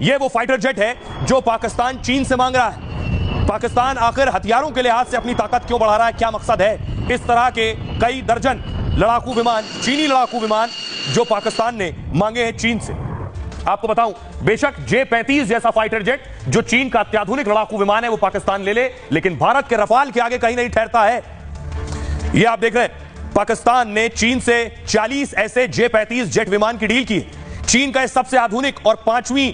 ये वो fighter jet है जो पाकिस्तान चीन से मांग रहा है। पाकिस्तान आखिर हथियारों के लिहाज से अपनी ताकत क्यों बढ़ा रहा है, क्या मकसद है? इस तरह के कई दर्जन लड़ाकू विमान, चीनी लड़ाकू विमान जो पाकिस्तान ने मांगे हैं चीन से। आपको बताऊं, बेशक J-35 जैसा फाइटर जेट जो चीन का अत्याधुनिक लड़ाकू विमान है वो पाकिस्तान ले ले, लेकिन भारत के रफाल के आगे कहीं नहीं ठहरता है। ये आप देख रहे हैं, पाकिस्तान ने चीन से 40 ऐसे J-35 जेट विमान की डील की है। चीन का सबसे आधुनिक और 5वीं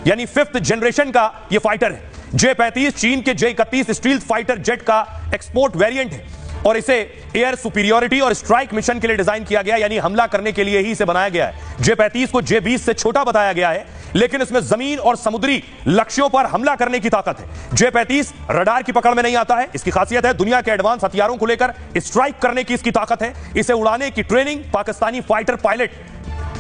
यानी 5th जनरेशन का यह फाइटर है। J-35 चीन के J-31 स्टील्थ फाइटर जेट का एक्सपोर्ट वेरिएंट है और इसे एयर सुपीरियोरिटी और स्ट्राइक मिशन के लिए डिजाइन किया गया, यानी हमला करने के लिए ही इसे बनाया गया है। J-35 को J-20 से छोटा बताया गया है, लेकिन इसमें जमीन और समुद्री लक्ष्यों पर हमला करने की ताकत है। J-35 रडार की पकड़ में नहीं आता है। इसकी खासियत है दुनिया के एडवांस हथियारों को लेकर स्ट्राइक करने की इसकी ताकत है। इसे उड़ाने की ट्रेनिंग पाकिस्तानी फाइटर पायलट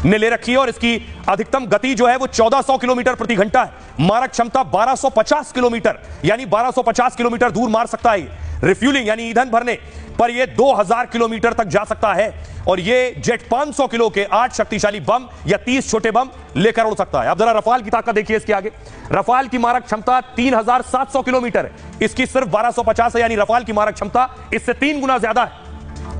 ने ले रखी है और इसकी अधिकतम गति जो है वो 1400 किलोमीटर प्रति घंटा है। मारक क्षमता 1250 किलोमीटर यानी 1250 किलोमीटर दूर मार सकता है। रिफ्यूलिंग यानी ईंधन भरने पर यह 2000 किलोमीटर तक जा सकता है और यह जेट 500 किलो के 8 शक्तिशाली बम या 30 छोटे बम लेकर उड़ सकता है। अब जरा रफाल की ताकत देखिए इसके आगे। रफाल की मारक क्षमता 3700 किलोमीटर है, इसकी सिर्फ 1250 है, यानी रफाल की मारक क्षमता इससे 3 गुना ज्यादा है।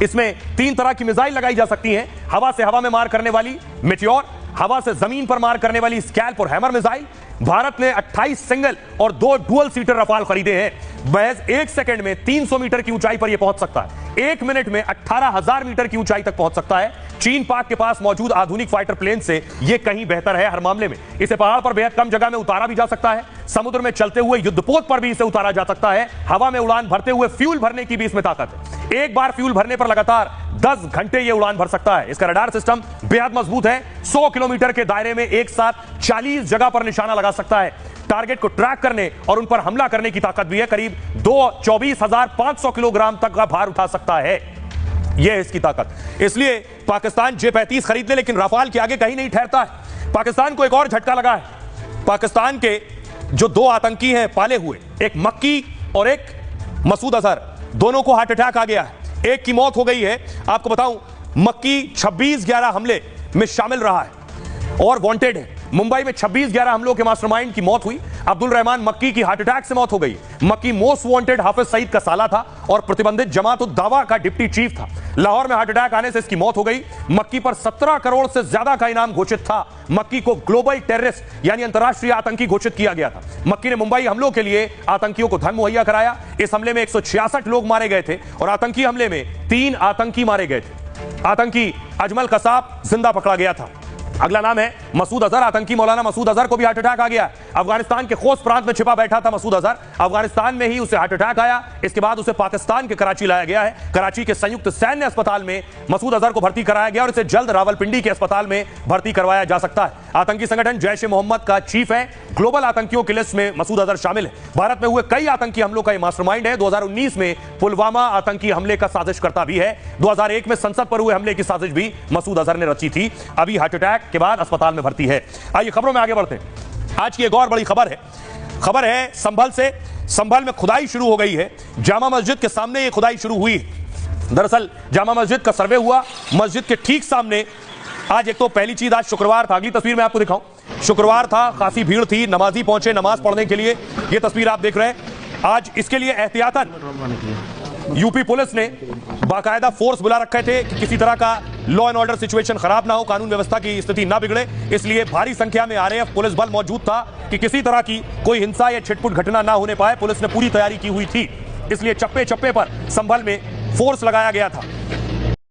इसमें 3 तरह की मिसाइल लगाई जा सकती हैं। हवा से हवा में मार करने वाली मेटियोर, हवा से जमीन पर मार करने वाली स्कैल्प और हैमर मिसाइल। भारत ने 28 सिंगल और 2 डुअल सीटर रफाल खरीदे हैं। महज 1 सेकंड में 300 मीटर की ऊंचाई पर यह पहुंच सकता है। 1 मिनट में 18,000 मीटर की ऊंचाई तक पहुंच सकता है। चीन पाक के पास मौजूद आधुनिक फाइटर प्लेन से यह कहीं बेहतर है हर मामले में। इसे पहाड़ पर बेहद कम जगह में उतारा भी जा सकता है। समुद्र में चलते हुए युद्धपोत पर भी इसे उतारा जा सकता है। हवा में उड़ान भरते हुए फ्यूल भरने की भी इसमें ताकत है। एक बार फ्यूल भरने पर लगातार 10 घंटे यह उड़ान भर सकता है। इसका रडार सिस्टम बेहद मजबूत है। 100 किलोमीटर के दायरे में एक साथ 40 जगह पर निशाना लगा सकता है। टारगेट को ट्रैक करने और उन पर हमला करने की ताकत भी है। करीब 24,500 किलोग्राम तक का भार उठा सकता है। यह है इसकी ताकत। इसलिए पाकिस्तान J-35 खरीद ले, लेकिन रफाल के आगे कहीं नहीं ठहरता है। पाकिस्तान को एक और झटका लगा है। पाकिस्तान के जो 2 आतंकी हैं पाले हुए, एक मक्की और एक मसूद अजहर, दोनों को हार्ट अटैक आ गया है। एक की मौत हो गई है। आपको बताऊं, मक्की 26/11 हमले में शामिल रहा है और वांटेड है। मुंबई में 26/11 हमलों के मास्टरमाइंड की मौत हुई। अब्दुल रहमान मक्की की हार्ट अटैक से मौत हो गई। मक्की मोस्ट वांटेड हाफिज सईद का साला था और प्रतिबंधित जमात उद दावा का डिप्टी चीफ था। लाहौर में हार्ट अटैक आने से इसकी मौत हो गई। मक्की पर 17 करोड़ से ज्यादा का इनाम घोषित था। मक्की को ग्लोबल टेररिस्ट यानी अंतर्राष्ट्रीय आतंकी घोषित किया गया था। मक्की ने मुंबई हमलों के लिए आतंकियों को धन मुहैया कराया। इस हमले में 166 लोग मारे गए थे और आतंकी हमले में 3 आतंकी मारे गए थे। आतंकी अजमल कसाब जिंदा पकड़ा गया था। अगला नाम है मसूद अजहर। आतंकी मौलाना मसूद अजहर को भी हार्ट अटैक आ गया। अफगानिस्तान के खोस प्रांत में छिपा बैठा था मसूद अजहर। अफगानिस्तान में ही उसे हार्ट अटैक आया। इसके बाद उसे पाकिस्तान के कराची लाया गया है। कराची के संयुक्त सैन्य अस्पताल में मसूद अजहर को भर्ती कराया गया और इसे जल्द रावलपिंडी के अस्पताल में भर्ती करवाया जा सकता है। आतंकी संगठन जैश ए मोहम्मद का चीफ है। ग्लोबल आतंकियों की लिस्ट में मसूद अजहर शामिल है। भारत में हुए कई आतंकी हमलों का यह मास्टरमाइंड है। 2019 में पुलवामा आतंकी हमले का साजिशकर्ता भी है। 2001 में संसद पर हुए हमले की साजिश भी मसूद अजहर ने रची थी। अभी हार्ट अटैक के बाद अस्पताल में भर्ती है। आइए खबरों में आगे बढ़ते हैं। आज की एक और बड़ी खबर है संभल से। संभल में खुदाई शुरू हो गई है। जामा मस्जिद के सामने ये खुदाई शुरू हुई। दरअसल जामा मस्जिद का सर्वे हुआ। मस्जिद के ठीक सामने आज एक तो पहली चीज, आज शुक्रवार था। अगली तस्वीर मैं आपको दिखाऊं। शुक्रवार था, काफी भीड़ थी, नमाजी पहुंचे नमाज पढ़ने के लिए। यह तस्वीर आप देख रहे हैं। आज इसके लिए एहतियातन यूपी पुलिस ने बाकायदा फोर्स बुला रखे थे कि किसी तरह का लॉ एंड ऑर्डर सिचुएशन खराब ना हो, कानून व्यवस्था की स्थिति ना बिगड़े। इसलिए भारी संख्या में आरएएफ पुलिस बल मौजूद था कि किसी तरह की कोई हिंसा या छिटपुट घटना ना होने पाए। पुलिस ने पूरी तैयारी की हुई थी, इसलिए चप्पे चप्पे पर संभल में फोर्स लगाया गया था।